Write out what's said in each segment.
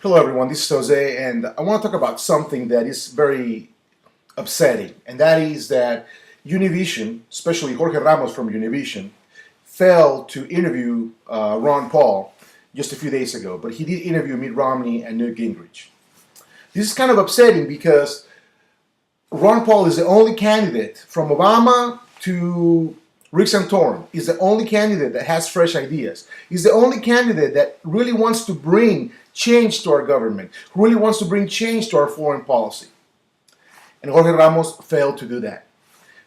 Hello everyone, this is Jose, and I want to talk about something that is very upsetting, and that is that Univision, especially Jorge Ramos from Univision, failed to interview Ron Paul just a few days ago, but he did interview Mitt Romney and Newt Gingrich. This is kind of upsetting because Ron Paul is the only candidate from Obama to Rick Santorum, is the only candidate that has fresh ideas. He's the only candidate that really wants to bring change to our government, who really wants to bring change to our foreign policy. And Jorge Ramos failed to do that.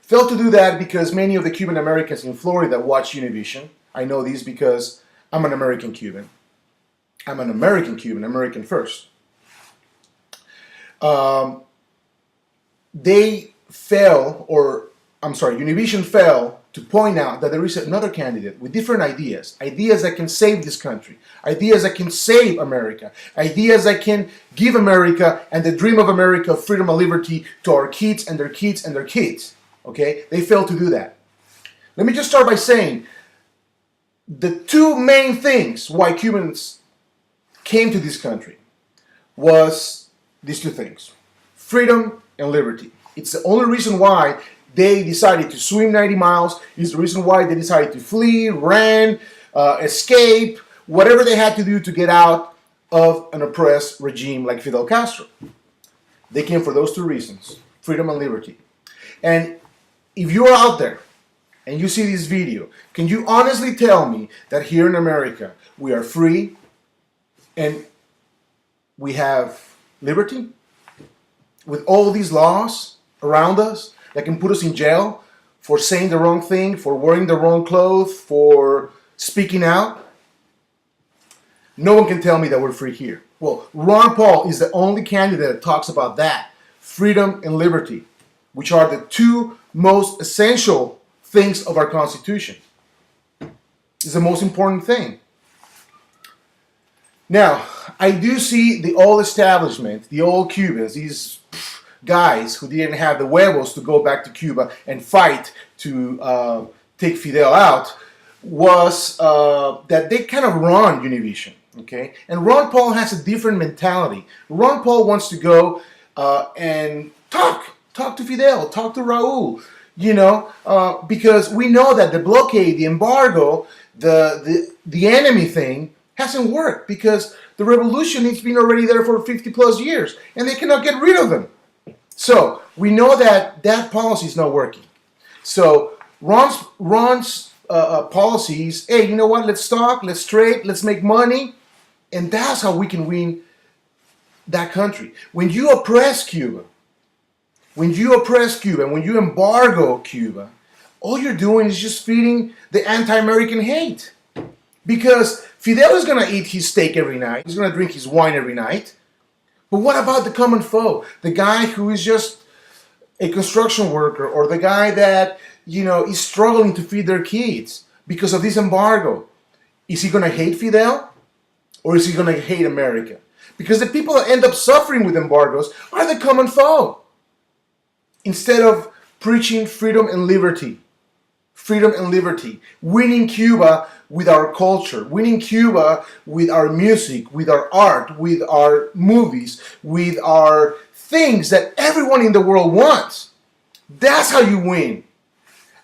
Failed to do that because many of the Cuban Americans in Florida watch Univision. I know this because I'm an American Cuban. I'm an American Cuban, American first. Univision failed to point out that there is another candidate with different ideas that can save this country, ideas that can save America, ideas that can give America and the dream of America, freedom and liberty, to our kids and their kids and their kids. Okay? They failed to do that. Let me just start by saying the two main things why Cubans came to this country was these two things: freedom and liberty. It's the only reason why they decided to swim 90 miles. It's the reason why they decided to flee, ran, escape, whatever they had to do to get out of an oppressed regime like Fidel Castro. They came for those two reasons: freedom and liberty. And if you're out there and you see this video, can you honestly tell me that here in America we are free and we have liberty? With all these laws around us that can put us in jail for saying the wrong thing, for wearing the wrong clothes, for speaking out? No one can tell me that we're free here. Well, Ron Paul is the only candidate that talks about that: freedom and liberty, which are the two most essential things of our Constitution. It's the most important thing. Now, I do see the old establishment, the old Cubans, these guys who didn't have the huevos to go back to Cuba and fight to take Fidel out, was that they kind of run Univision, okay? And Ron Paul has a different mentality. Ron Paul wants to go and talk to Fidel, talk to Raul, because we know that the blockade, the embargo, the enemy thing hasn't worked, because the revolution has been already there for 50 plus years and they cannot get rid of them. So we know that that policy is not working. So Ron's policies, hey, you know what? Let's talk, let's trade, let's make money, and that's how we can win that country. When you oppress Cuba, when you embargo Cuba, all you're doing is just feeding the anti-American hate. Because Fidel is going to eat his steak every night. He's going to drink his wine every night. But what about the common foe? The guy who is just a construction worker, or the guy that, is struggling to feed their kids because of this embargo. Is he going to hate Fidel, or is he going to hate America? Because the people that end up suffering with embargoes are the common foe. Instead of preaching freedom and liberty, winning Cuba with our culture, winning Cuba with our music, with our art, with our movies, with our things that everyone in the world wants. That's how you win.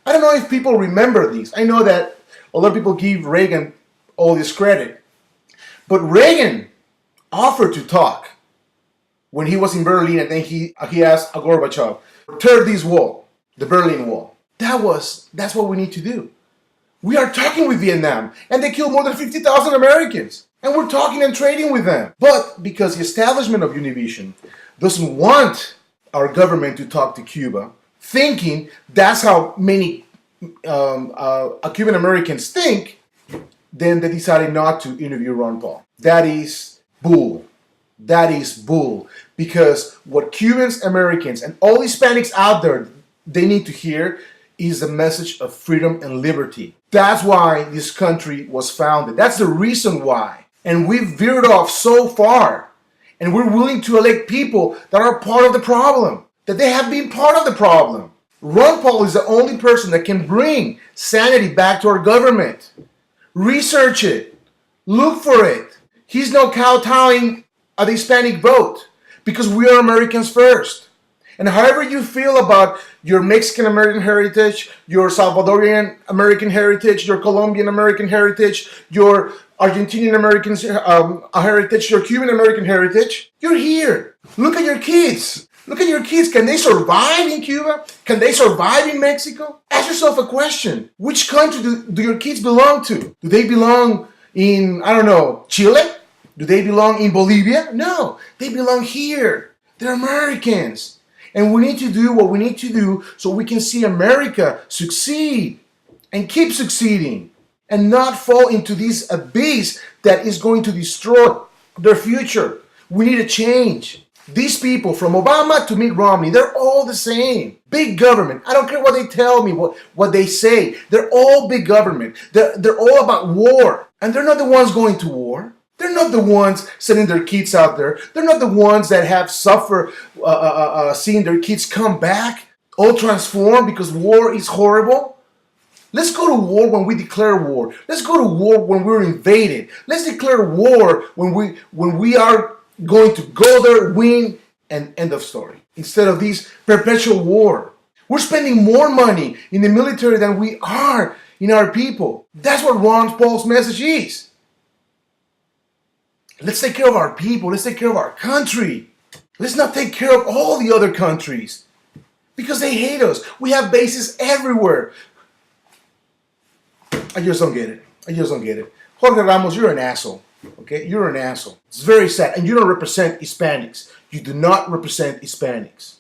I don't know if people remember these. I know that a lot of people give Reagan all this credit. But Reagan offered to talk when he was in Berlin, and then he asked Gorbachev, tear this wall, the Berlin Wall. That's what we need to do. We are talking with Vietnam, and they killed more than 50,000 Americans. And we're talking and trading with them. But because the establishment of Univision doesn't want our government to talk to Cuba, thinking that's how many Cuban Americans think, then they decided not to interview Ron Paul. That is bull. That is bull. Because what Cubans, Americans, and all Hispanics out there, they need to hear is the message of freedom and liberty. That's why this country was founded. That's the reason why. And we've veered off so far. And we're willing to elect people that are part of the problem, that they have been part of the problem. Ron Paul is the only person that can bring sanity back to our government. Research it. Look for it. He's not kowtowing the Hispanic vote, because we are Americans first. And however you feel about your Mexican American heritage, your Salvadorian American heritage, your Colombian American heritage, your Argentinian American heritage, your Cuban American heritage, you're here. Look at your kids. Look at your kids. Can they survive in Cuba? Can they survive in Mexico? Ask yourself a question. Which country do your kids belong to? Do they belong in, I don't know, Chile? Do they belong in Bolivia? No, they belong here. They're Americans. And we need to do what we need to do so we can see America succeed and keep succeeding and not fall into this abyss that is going to destroy their future. We need a change. These people, from Obama to Mitt Romney, they're all the same. Big government. I don't care what they tell me, what they say. They're all big government. They're all about war. And they're not the ones going to war. They're not the ones sending their kids out there. They're not the ones that have suffered seeing their kids come back, all transformed because war is horrible. Let's go to war when we declare war. Let's go to war when we're invaded. Let's declare war when we are going to go there, win, and end of story. Instead of this perpetual war. We're spending more money in the military than we are in our people. That's what Ron Paul's message is. Let's take care of our people. Let's take care of our country. Let's not take care of all the other countries because they hate us. We have bases everywhere. I just don't get it. I just don't get it. Jorge Ramos, you're an asshole. Okay? You're an asshole. It's very sad. And you don't represent Hispanics. You do not represent Hispanics.